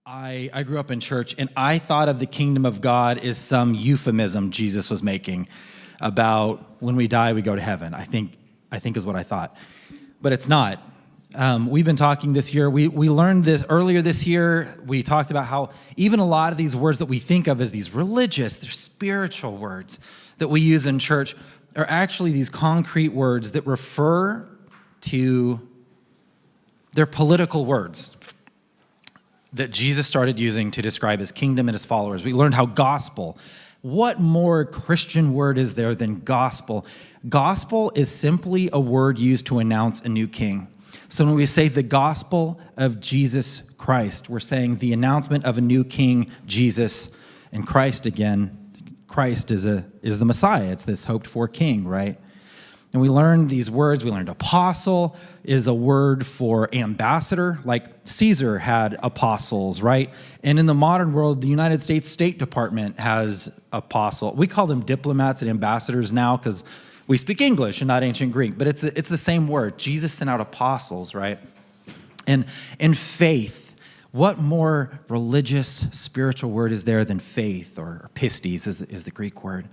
I grew up in church, and I thought of the kingdom of God as some euphemism Jesus was making about when we die, we go to heaven. I think is what I thought. But it's not. We've been talking this year. We learned this earlier this year. We talked about how even a lot of these words that we think of as these religious, they're spiritual words that we use in church are actually these concrete words that refer to their political words that Jesus started using to describe his kingdom and his followers. We learned how gospel, what more Christian word is there than gospel? Gospel is simply a word used to announce a new king. So when we say the gospel of Jesus Christ, we're saying the announcement of a new king, Jesus, and Christ again. Christ is the Messiah. It's this hoped for king, right? And we learned these words. We learned apostle is a word for ambassador, like Caesar had apostles, right? And in the modern world, the United States State Department has apostle. We call them diplomats and ambassadors now because we speak English and not ancient Greek, but it's the same word. Jesus sent out apostles, right? And faith, what more religious, spiritual word is there than faith, or pistis is the Greek word?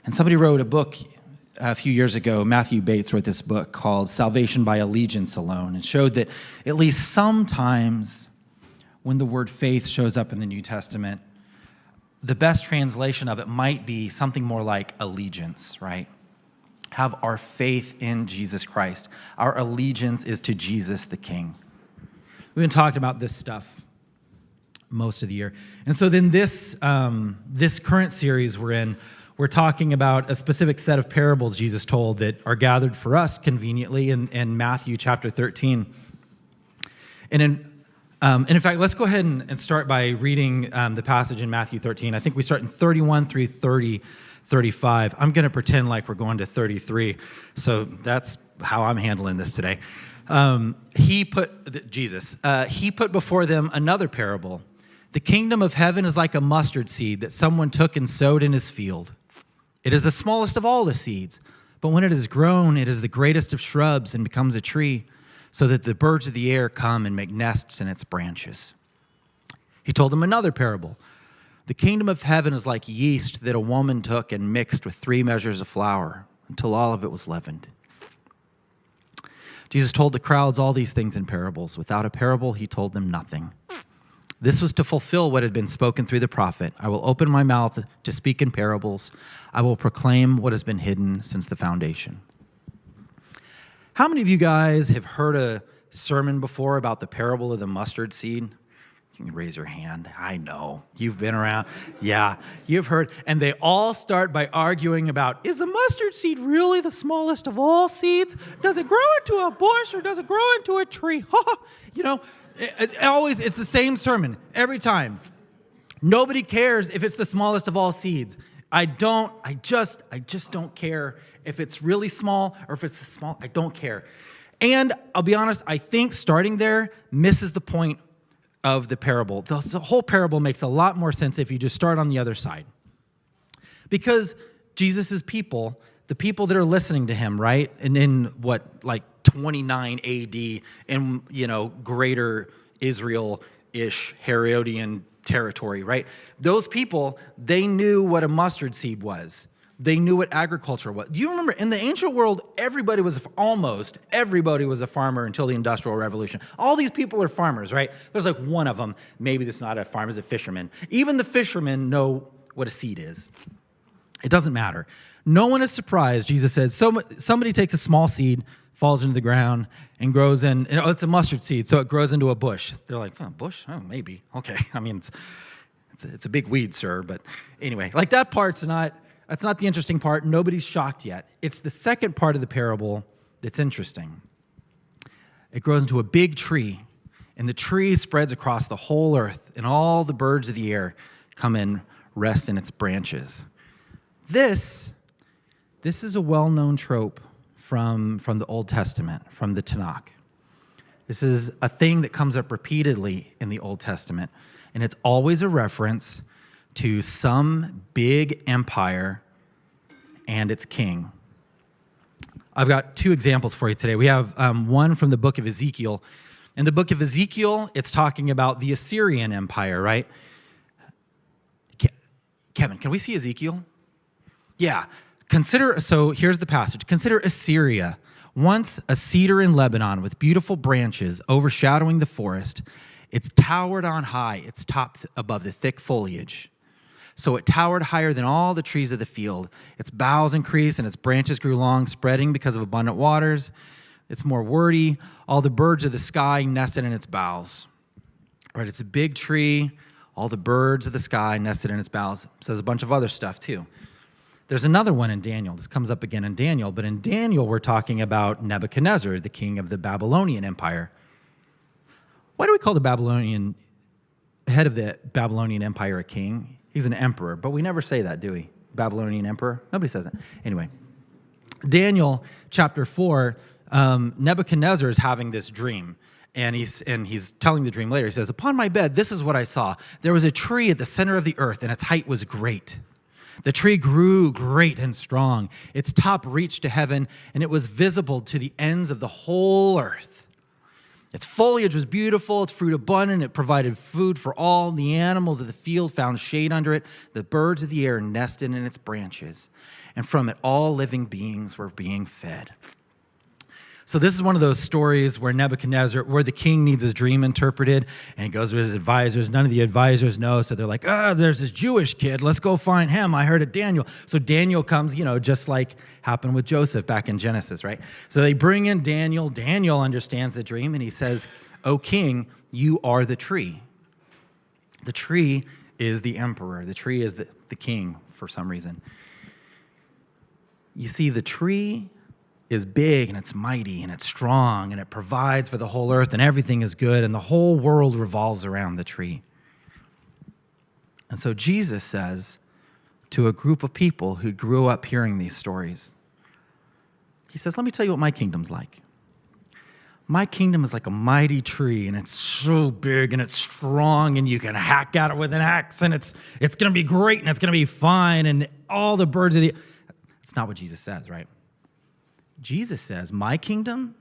And somebody wrote a book a few years ago. Matthew Bates wrote this book called Salvation by Allegiance Alone, and showed that at least sometimes when the word faith shows up in the New Testament, the best translation of it might be something more like allegiance, right? Have our faith in Jesus Christ. Our allegiance is to Jesus the King. We've been talking about this stuff most of the year. And so then this current series we're in, we're talking about a specific set of parables Jesus told that are gathered for us conveniently in Matthew chapter 13. And in fact, let's go ahead and start by reading the passage in Matthew 13. I think we start in 31 through 35. I'm going to pretend like we're going to 33. So that's how I'm handling this today. He put before them another parable. The kingdom of heaven is like a mustard seed that someone took and sowed in his field. It is the smallest of all the seeds, but when it is grown, it is the greatest of shrubs and becomes a tree, so that the birds of the air come and make nests in its branches. He told them another parable. The kingdom of heaven is like yeast that a woman took and mixed with 3 measures of flour until all of it was leavened. Jesus told the crowds all these things in parables. Without a parable, he told them nothing. This was to fulfill what had been spoken through the prophet. I will open my mouth to speak in parables. I will proclaim what has been hidden since the foundation. How many of you guys have heard a sermon before about the parable of the mustard seed? You can raise your hand. I know. You've been around. Yeah, you've heard. And they all start by arguing about, is the mustard seed really the smallest of all seeds? Does it grow into a bush or does it grow into a tree? You know, it's the same sermon every time. Nobody cares if it's the smallest of all seeds. I just don't care if it's really small or if it's small. I don't care. And I'll be honest, I think starting there misses the point of the parable. The whole parable makes a lot more sense if you just start on the other side. Because Jesus' people, the people that are listening to him, right? And in 29 AD in, greater Israel-ish Herodian territory, right? Those people, they knew what a mustard seed was. They knew what agriculture was. Do you remember in the ancient world, almost everybody was a farmer until the Industrial Revolution. All these people are farmers, right? There's like one of them, maybe that's not a farmer, is a fisherman. Even the fishermen know what a seed is. It doesn't matter. No one is surprised, Jesus says, somebody takes a small seed, falls into the ground, and grows in, it's a mustard seed, so it grows into a bush. They're like, bush? Oh, maybe. Okay. I mean, it's a big weed, sir. But anyway, that part's that's not the interesting part. Nobody's shocked yet. It's the second part of the parable that's interesting. It grows into a big tree, and the tree spreads across the whole earth, and all the birds of the air come and rest in its branches. This is a well-known trope from the Old Testament, from the Tanakh. This is a thing that comes up repeatedly in the Old Testament, and it's always a reference to some big empire and its king. I've got 2 examples for you today. We have one from the book of Ezekiel, In the book of Ezekiel, it's talking about the Assyrian Empire, right? Kevin, can we see Ezekiel? Yeah. So here's the passage. Consider Assyria, once a cedar in Lebanon with beautiful branches overshadowing the forest. It's towered on high, its top above the thick foliage. So it towered higher than all the trees of the field. Its boughs increased and its branches grew long, spreading because of abundant waters. It's more wordy. All the birds of the sky nested in its boughs. Right? It's a big tree. All the birds of the sky nested in its boughs. It says a bunch of other stuff too. There's another one in Daniel. This comes up again in Daniel. But in Daniel, we're talking about Nebuchadnezzar, the king of the Babylonian Empire. Why do we call the head of the Babylonian Empire a king? He's an emperor, but we never say that, do we? Babylonian emperor? Nobody says that. Anyway, Daniel chapter 4, Nebuchadnezzar is having this dream, and he's telling the dream later. He says, upon my bed, this is what I saw. There was a tree at the center of the earth, and its height was great. The tree grew great and strong. Its top reached to heaven, and it was visible to the ends of the whole earth. Its foliage was beautiful, its fruit abundant, it provided food for all. The animals of the field found shade under it. The birds of the air nested in its branches. And from it all living beings were being fed. So this is one of those stories where where the king needs his dream interpreted, and he goes with his advisors. None of the advisors know, so they're like, there's this Jewish kid. Let's go find him. I heard it, Daniel. So Daniel comes, just like happened with Joseph back in Genesis, right? So they bring in Daniel. Daniel understands the dream, and he says, O king, you are the tree. The tree is the emperor. The tree is the king for some reason. You see, the tree is big and it's mighty and it's strong and it provides for the whole earth and everything is good and the whole world revolves around the tree. And so Jesus says to a group of people who grew up hearing these stories, he says, let me tell you what my kingdom's like. My kingdom is like a mighty tree, and it's so big and it's strong, and you can hack at it with an axe, and it's going to be great and it's going to be fine, and all the birds of the... It's not what Jesus says, right? Jesus says, my kingdom's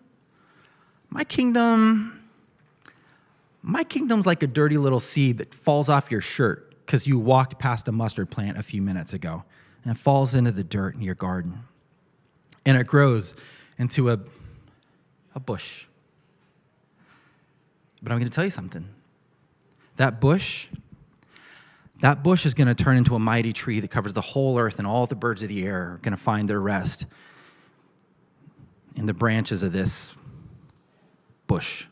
like a dirty little seed that falls off your shirt because you walked past a mustard plant a few minutes ago, and it falls into the dirt in your garden. And it grows into a bush. But I'm going to tell you something. That bush is going to turn into a mighty tree that covers the whole earth, and all the birds of the air are going to find their rest in the branches of this bush.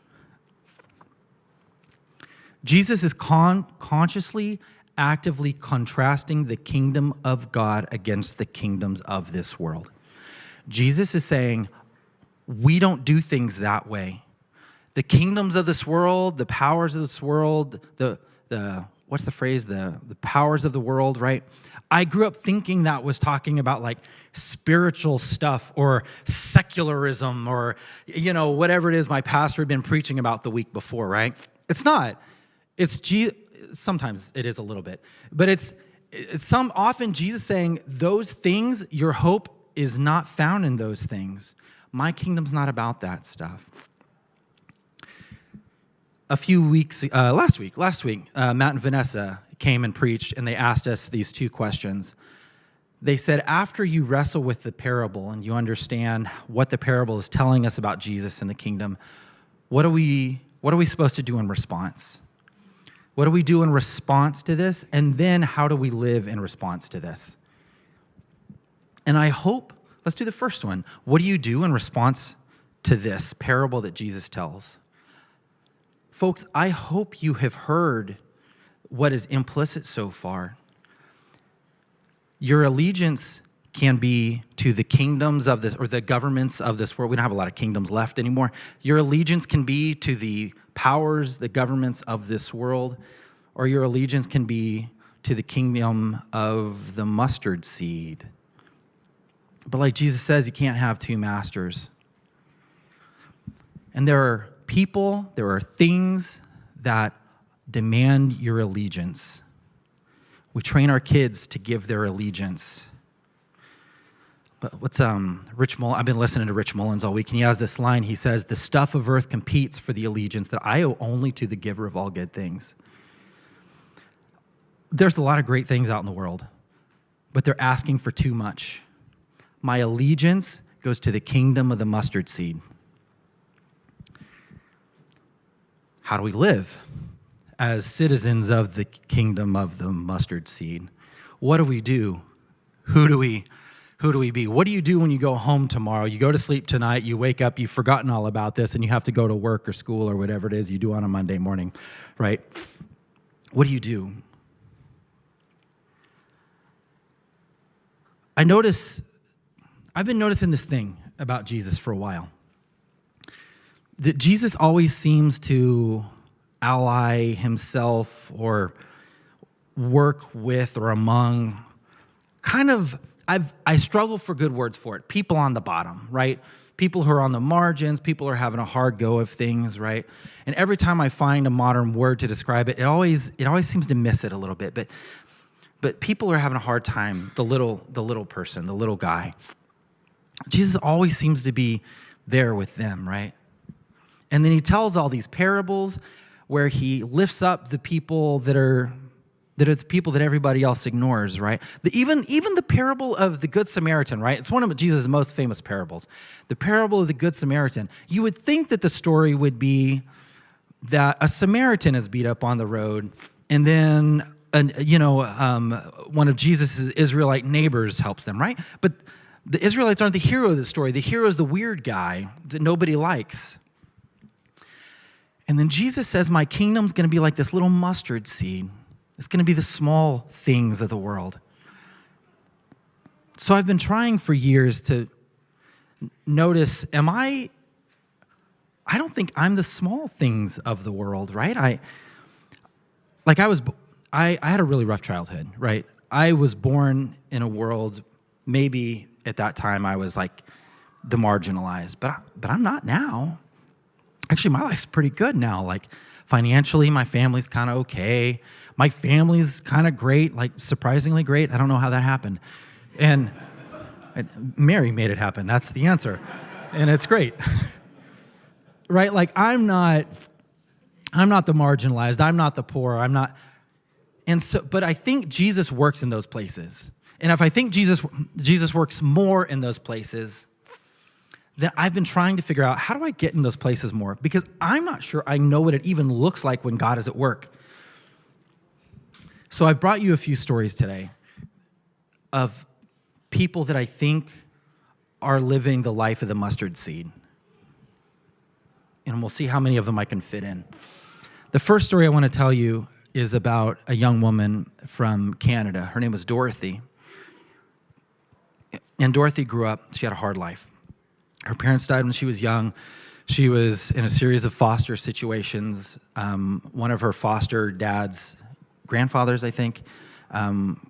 Jesus is consciously, actively contrasting the kingdom of God against the kingdoms of this world. Jesus is saying, we don't do things that way. The kingdoms of this world, the powers of this world, what's the phrase? The powers of the world, right? I grew up thinking that was talking about like spiritual stuff or secularism or, whatever it is my pastor had been preaching about the week before, right? It's not. Sometimes it is a little bit, but it's often Jesus saying those things, your hope is not found in those things. My kingdom's not about that stuff. Last week, Matt and Vanessa came and preached, and they asked us these two questions. They said, after you wrestle with the parable and you understand what the parable is telling us about Jesus and the kingdom, what are we supposed to do in response? What do we do in response to this? And then how do we live in response to this? And I hope, let's do the first one. What do you do in response to this parable that Jesus tells? Folks, I hope you have heard what is implicit so far. Your allegiance can be to the kingdoms of this, or the governments of this world. We don't have a lot of kingdoms left anymore. Your allegiance can be to the powers, the governments of this world, or your allegiance can be to the kingdom of the mustard seed. But like Jesus says, you can't have two masters. And there are people, there are things that demand your allegiance. We train our kids to give their allegiance. But what's Rich Mullins? I've been listening to Rich Mullins all week, and he has this line. He says, "The stuff of earth competes for the allegiance that I owe only to the giver of all good things." There's a lot of great things out in the world, but they're asking for too much. My allegiance goes to the kingdom of the mustard seed. How do we live as citizens of the kingdom of the mustard seed? What do we do? Who do we be? What do you do when you go home tomorrow? You go to sleep tonight, you wake up, you've forgotten all about this, and you have to go to work or school or whatever it is you do on a Monday morning, right? What do you do? I've been noticing this thing about Jesus for a while. That Jesus always seems to ally himself or work with or among I struggle for good words for it. People on the bottom, right? People who are on the margins, people who are having a hard go of things, right? And every time I find a modern word to describe it, it always seems to miss it a little bit. But people are having a hard time, the little person, the little guy. Jesus always seems to be there with them, right? And then he tells all these parables where he lifts up the people that are the people that everybody else ignores, right? Even the parable of the Good Samaritan, right? It's one of Jesus' most famous parables. The parable of the Good Samaritan. You would think that the story would be that a Samaritan is beat up on the road, and then one of Jesus' Israelite neighbors helps them, right? But the Israelites aren't the hero of the story. The hero is the weird guy that nobody likes. And then Jesus says, my kingdom's going to be like this little mustard seed. It's going to be the small things of the world. So I've been trying for years to notice, I don't think I'm the small things of the world, right? I had a really rough childhood, right? I was born in a world, maybe at that time I was like the marginalized, but I'm not now. Actually, my life's pretty good now. Like financially, my family's kind of okay. My family's kind of great, like surprisingly great. I don't know how that happened. And Mary made it happen. That's the answer. And it's great. Right? Like I'm not the marginalized. I'm not the poor. I'm not. And so, but I think Jesus works in those places. And if I think Jesus works more in those places, then I've been trying to figure out, how do I get in those places more? Because I'm not sure I know what it even looks like when God is at work. So I've brought you a few stories today of people that I think are living the life of the mustard seed. And we'll see how many of them I can fit in. The first story I want to tell you is about a young woman from Canada. Her name was Dorothy. And Dorothy grew up, she had a hard life. Her parents died when she was young. She was in a series of foster situations. One of her foster dad's grandfathers, I think,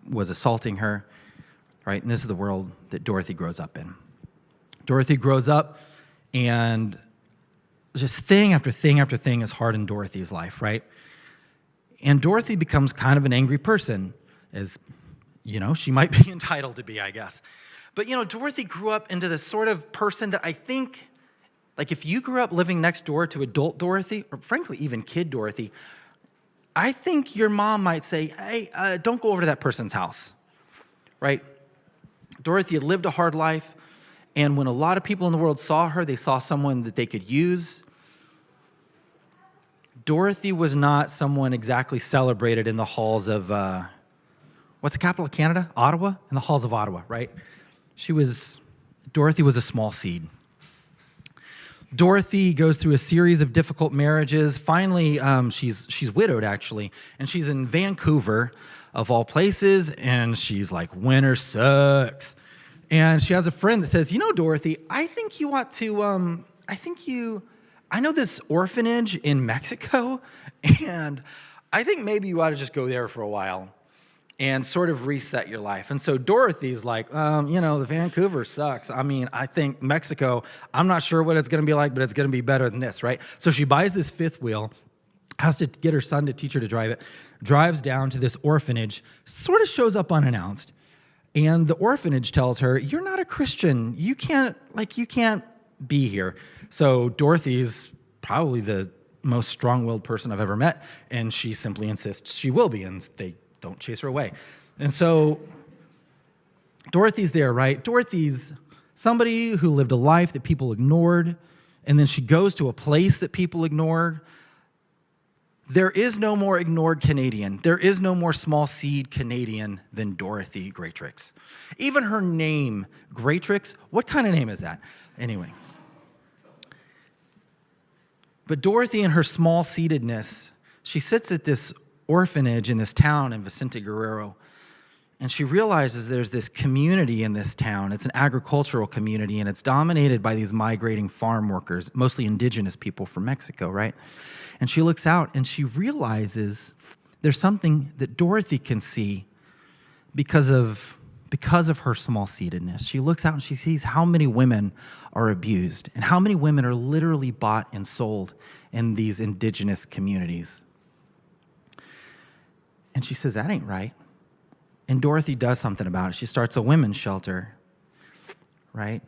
was assaulting her, right? And this is the world that Dorothy grows up in. Dorothy grows up, and just thing after thing after thing is hard in Dorothy's life, right? And Dorothy becomes kind of an angry person, as, she might be entitled to be, I guess. But, Dorothy grew up into this sort of person that I think, like if you grew up living next door to adult Dorothy, or frankly, even kid Dorothy, I think your mom might say, hey, don't go over to that person's house, right? Dorothy had lived a hard life, and when a lot of people in the world saw her, they saw someone that they could use. Dorothy was not someone exactly celebrated in the halls of, what's the capital of Canada? Ottawa? In the halls of Ottawa, right? Dorothy was a small seed. Dorothy goes through a series of difficult marriages. Finally, she's widowed, actually, and she's in Vancouver, of all places, and she's like, winter sucks. And she has a friend that says, Dorothy, I think you ought to, I know this orphanage in Mexico, and I think maybe you ought to just go there for a while and sort of reset your life. And so Dorothy's like, the Vancouver sucks. I think Mexico, I'm not sure what it's going to be like, but it's going to be better than this, right? So she buys this fifth wheel, has to get her son to teach her to drive it, drives down to this orphanage, sort of shows up unannounced. And the orphanage tells her, you're not a Christian. You can't be here. So Dorothy's probably the most strong-willed person I've ever met, and she simply insists she will be, and they don't chase her away. And so Dorothy's there, right? Dorothy's somebody who lived a life that people ignored, and then she goes to a place that people ignored. There is no more ignored Canadian. There is no more small seed Canadian than Dorothy Greatrix. Even her name, Greatrix, what kind of name is that? Anyway. But Dorothy, in her small-seededness, she sits at this orphanage in this town in Vicente Guerrero, and she realizes there's this community in this town. It's an agricultural community, and it's dominated by these migrating farm workers, mostly indigenous people from Mexico, right? And she looks out, and she realizes there's something that Dorothy can see because of her small-seededness. She looks out, and she sees how many women are abused and how many women are literally bought and sold in these indigenous communities. And she says, that ain't right. And Dorothy does something about it. She starts a women's shelter, right?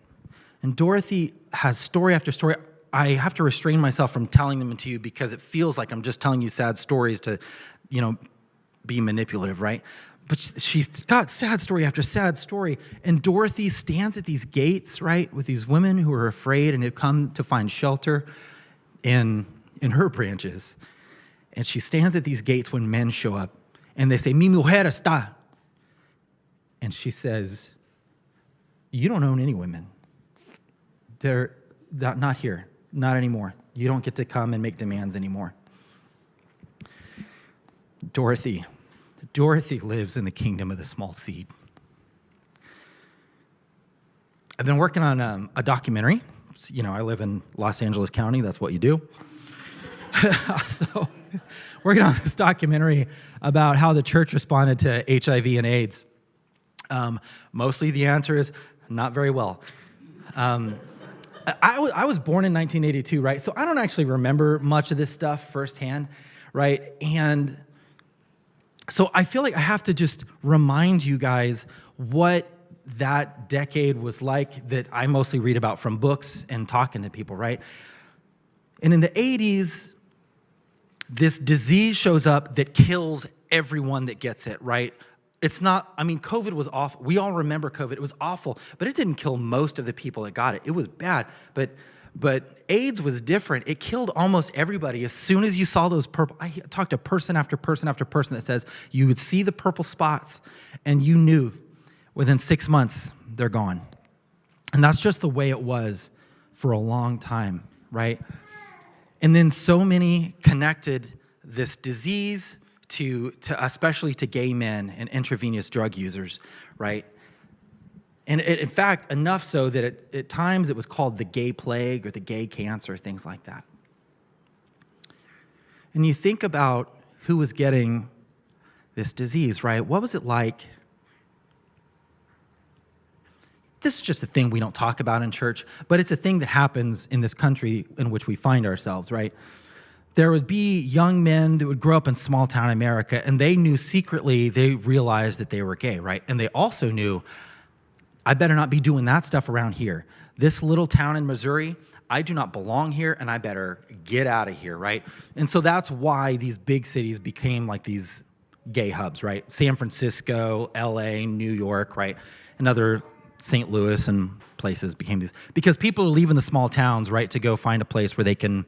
And Dorothy has story after story. I have to restrain myself from telling them to you because it feels like I'm just telling you sad stories to, be manipulative, right? But she's got sad story after sad story. And Dorothy stands at these gates, right, with these women who are afraid and have come to find shelter in her branches. And she stands at these gates when men show up. And they say, mi mujer está. And she says, you don't own any women. They're not here, not anymore. You don't get to come and make demands anymore. Dorothy lives in the kingdom of the small seed. I've been working on a documentary. I live in Los Angeles County. That's what you do. So working on this documentary about how the church responded to HIV and AIDS. Mostly the answer is not very well. I was born in 1982, right? So I don't actually remember much of this stuff firsthand, right? And so I feel like I have to just remind you guys what that decade was like that I mostly read about from books and talking to people, right? And in the 80s, this disease shows up that kills everyone that gets it, right? It's not, COVID was awful. We all remember COVID. It was awful, but it didn't kill most of the people that got it. It was bad, but AIDS was different. It killed almost everybody. As soon as you saw those purple, I talked to person after person after person that says you would see the purple spots and you knew within 6 months they're gone. And that's just the way it was for a long time, right? And then so many connected this disease to especially to gay men and intravenous drug users, right? And in fact, enough so that at times it was called the gay plague or the gay cancer, things like that. And you think about who was getting this disease, right? What was it like? This is just a thing we don't talk about in church, but it's a thing that happens in this country in which we find ourselves, right? There would be young men that would grow up in small-town America, and they knew secretly, they realized that they were gay, right? And they also knew, I better not be doing that stuff around here. This little town in Missouri, I do not belong here, and I better get out of here, right? And so that's why these big cities became like these gay hubs, right? San Francisco, LA, New York, right? And other St. Louis and places became these. Because people are leaving the small towns, right, to go find a place where they can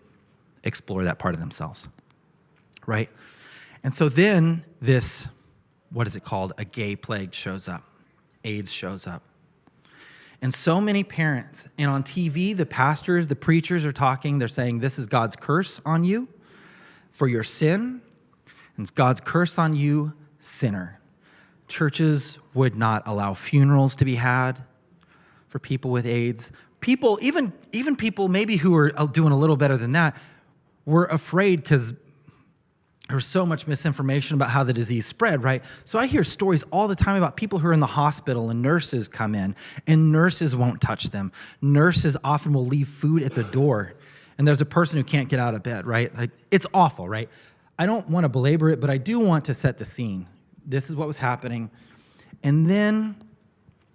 explore that part of themselves, right? And so then this, what is it called? A gay plague shows up. AIDS shows up. And so many parents, and on TV, the pastors, the preachers are talking, they're saying, this is God's curse on you for your sin, and it's God's curse on you, sinner. Churches would not allow funerals to be had for people with AIDS. People, even people maybe who are doing a little better than that, were afraid because there was so much misinformation about how the disease spread, right? So I hear stories all the time about people who are in the hospital and nurses come in and nurses won't touch them. Nurses often will leave food at the door and there's a person who can't get out of bed, right? Like, it's awful, right? I don't want to belabor it, but I do want to set the scene. This is what was happening. And then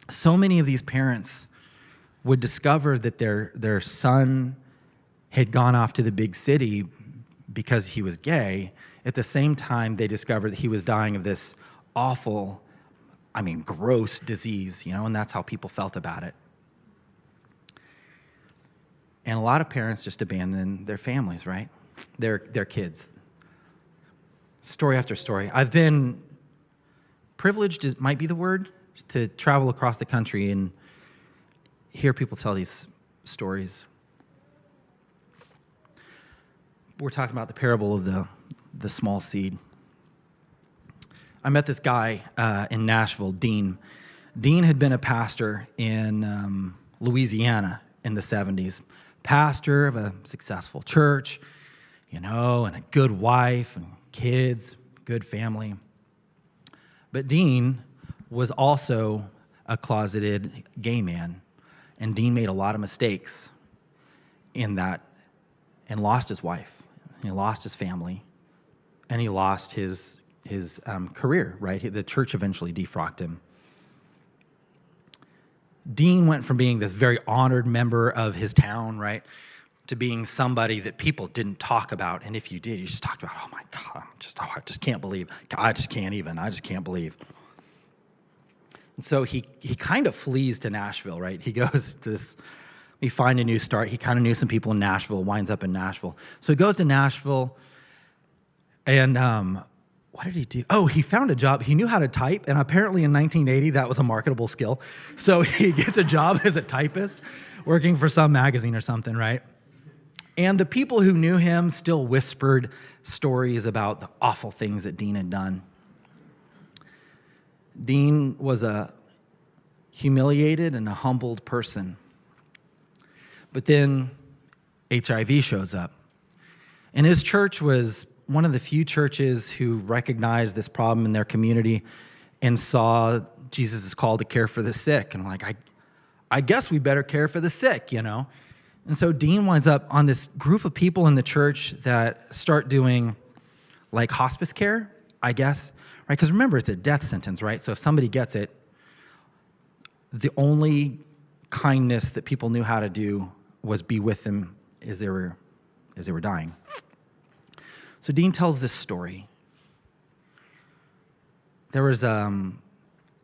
so many of these parents would discover that their son had gone off to the big city because he was gay. At the same time, they discovered that he was dying of this awful, gross disease, and that's how people felt about it. And a lot of parents just abandon their families, right? Their kids. Story after story. I've been privileged, might be the word, to travel across the country and hear people tell these stories. We're talking about the parable of the small seed. I met this guy in Nashville, Dean. Dean had been a pastor in Louisiana in the 70s. Pastor of a successful church, and a good wife and kids, good family. But Dean was also a closeted gay man, and Dean made a lot of mistakes in that and lost his wife, and he lost his family, and he lost his career, right? The church eventually defrocked him. Dean went from being this very honored member of his town, right, to being somebody that people didn't talk about. And if you did, you just talked about, oh my God, I just can't believe. I just can't believe. And so he kind of flees to Nashville, right? He goes to this, we find a new start. He kind of knew some people in Nashville, winds up in Nashville. So he goes to Nashville, and what did he do? Oh, he found a job. He knew how to type, and apparently in 1980, that was a marketable skill. So he gets a job as a typist, working for some magazine or something, right? And the people who knew him still whispered stories about the awful things that Dean had done. Dean was a humiliated and a humbled person. But then HIV shows up. And his church was one of the few churches who recognized this problem in their community and saw Jesus' call to care for the sick. And I guess we better care for the sick, And so Dean winds up on this group of people in the church that start doing hospice care, I guess, right? Because remember, it's a death sentence, right? So if somebody gets it, the only kindness that people knew how to do was be with them as they were dying. So Dean tells this story. There was,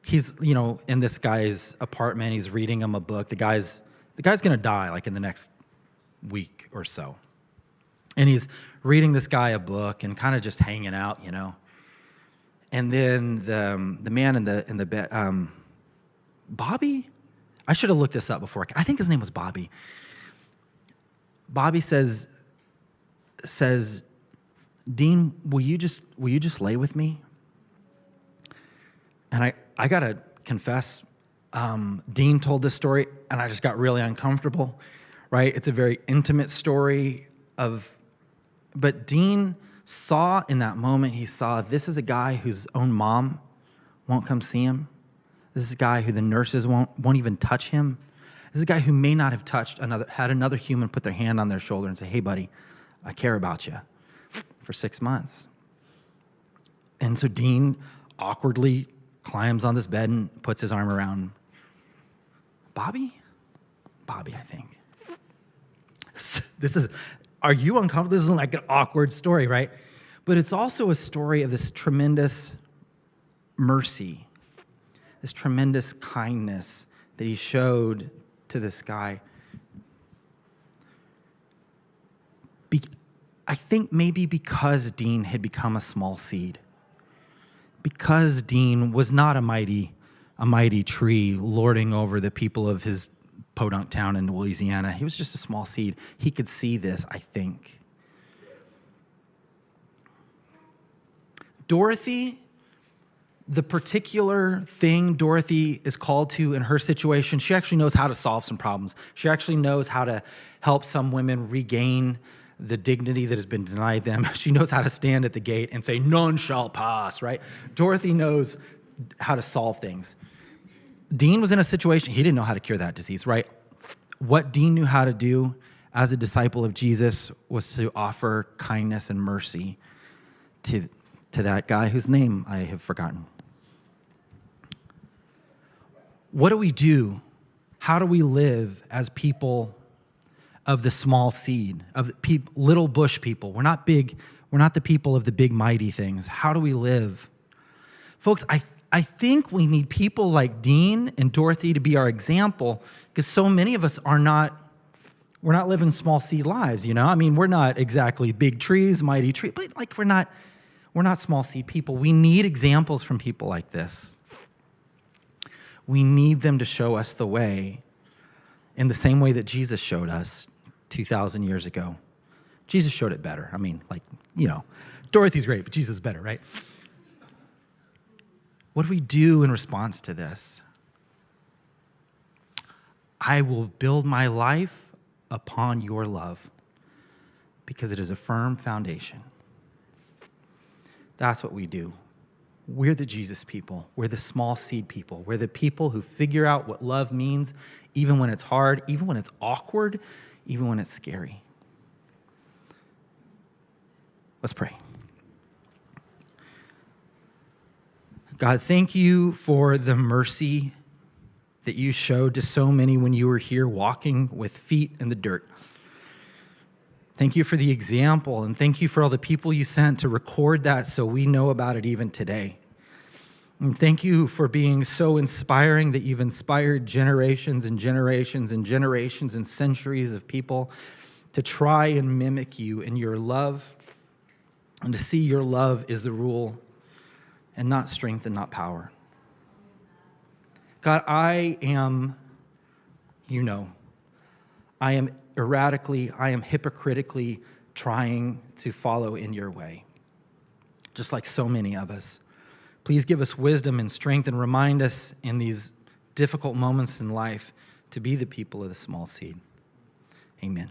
he's, in this guy's apartment, he's reading him a book. The guy's going to die, in the next week or so. And he's reading this guy a book and kind of just hanging out, And then the man in the bed, Bobby? I should have looked this up before. I think his name was Bobby. Bobby says, Dean, will you just lay with me? And I gotta confess, Dean told this story, and I just got really uncomfortable, right? It's a very intimate story but Dean saw in that moment, he saw this is a guy whose own mom won't come see him. This is a guy who the nurses won't even touch him. This is a guy who may not have had another human put their hand on their shoulder and say, hey buddy, I care about you. For 6 months. And so Dean awkwardly climbs on this bed and puts his arm around Bobby, I think. Are you uncomfortable? This is an awkward story, right? But it's also a story of this tremendous mercy, this tremendous kindness that he showed to this guy. I think maybe because Dean had become a small seed, because Dean was not a mighty tree lording over the people of his podunk town in Louisiana. He was just a small seed. He could see this, I think. Dorothy, the particular thing Dorothy is called to in her situation, she actually knows how to solve some problems. She actually knows how to help some women regain the dignity that has been denied them. She knows how to stand at the gate and say, none shall pass, right? Dorothy knows how to solve things. Dean was in a situation, he didn't know how to cure that disease, right? What Dean knew how to do as a disciple of Jesus was to offer kindness and mercy to that guy whose name I have forgotten. What do we do? How do we live as people of the small seed, of little bush people? We're not big. We're not the people of the big mighty things. How do we live? Folks, I think we need people like Dean and Dorothy to be our example, because so many of us we're not living small seed lives, you know? I mean, we're not exactly big trees, mighty trees, but like we're not small seed people. We need examples from people like this. We need them to show us the way in the same way that Jesus showed us 2,000 years ago. Jesus showed it better. I mean, like, you know, Dorothy's great, but Jesus is better, right? What do we do in response to this? I will build my life upon your love because it is a firm foundation. That's what we do. We're the Jesus people. We're the small seed people. We're the people who figure out what love means, even when it's hard, even when it's awkward, even when it's scary. Let's pray. God, thank you for the mercy that you showed to so many when you were here walking with feet in the dirt. Thank you for the example, and thank you for all the people you sent to record that so we know about it even today. And thank you for being so inspiring that you've inspired generations and generations and generations and centuries of people to try and mimic you in your love, and to see your love is the rule and not strength and not power. God, I am erratically, I am hypocritically trying to follow in your way, just like so many of us. Please give us wisdom and strength and remind us in these difficult moments in life to be the people of the small seed. Amen.